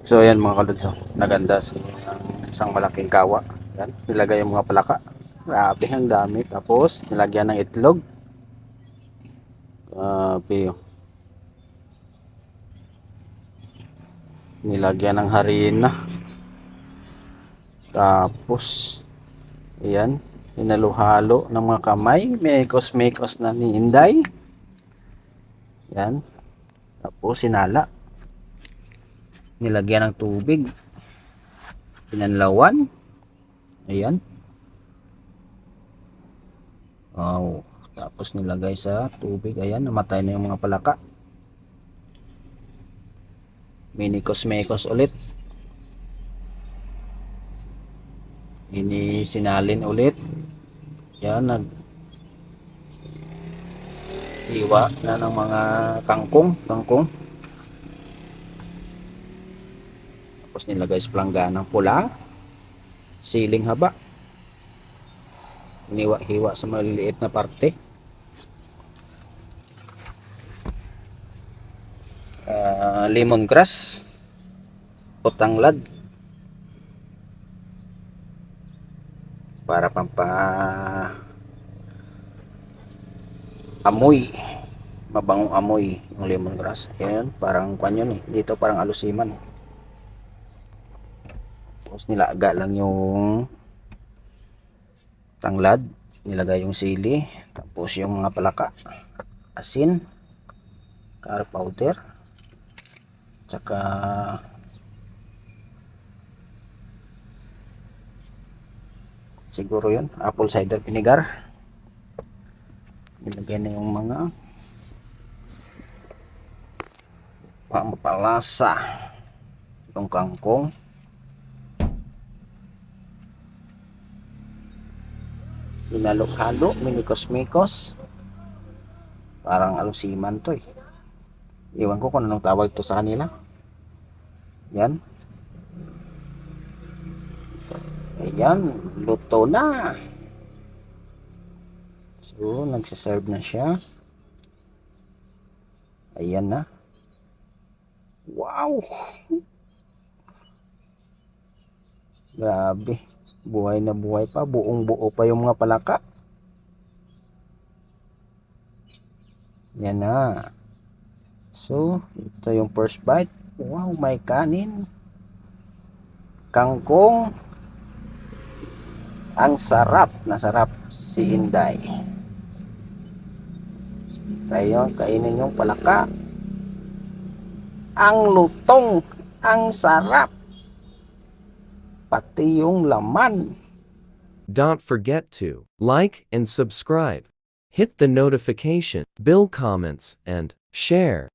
So ayan mga kalods, naganda isang malaking kawa. Yan, nilagay yung mga palaka. Grabe, ang dami. Tapos nilagyan ng itlog. Grabe. Nilagyan ng harina. Tapos ayan, hinaluhalo ng mga kamay. Mekos-mekos na ni Inday. Yan. Tapos sinala. Nilagyan ng tubig. Pinanlawan. Ayan. Wow. Tapos nilagay sa tubig. Ayan, namatay na yung mga palaka. Minikos-mekos ulit. Ini sinalin ulit. Yan, nag-iwa na ng mga kangkong. Tapos nilagay sa planggana pula. Siling haba. Iniwa-hiwa sa maliliit na parte. Lemongrass o tanglad para amoy, mabangong amoy ng lemongrass. Ayan, parang kanyon dito parang alusiman. Tapos nilaga lang yung tanglad, nilagay yung sili, tapos yung mga palaka, asin, curry powder, tsaka siguro yun, apple cider vinegar. Nilagay na yung mga pampalasa, yung kangkong, hinalo-halo, minikos-mikos, parang alusiman to iwan ko kung anong tawag to sa kanila. Yan, ayan, luto na. So nagsiserve na siya. Ayan na. Wow, grabe, buhay na buhay pa, buong buo pa yung mga palaka. Yan na. So ito yung first bite. Wow, may kanin, kangkong. Ang sarap, nasarap si Inday. Tayo, kainin yung palaka. Ang lutong, ang sarap. Pati yung laman. Don't forget to like and subscribe. Hit the notification, bill comments, and share.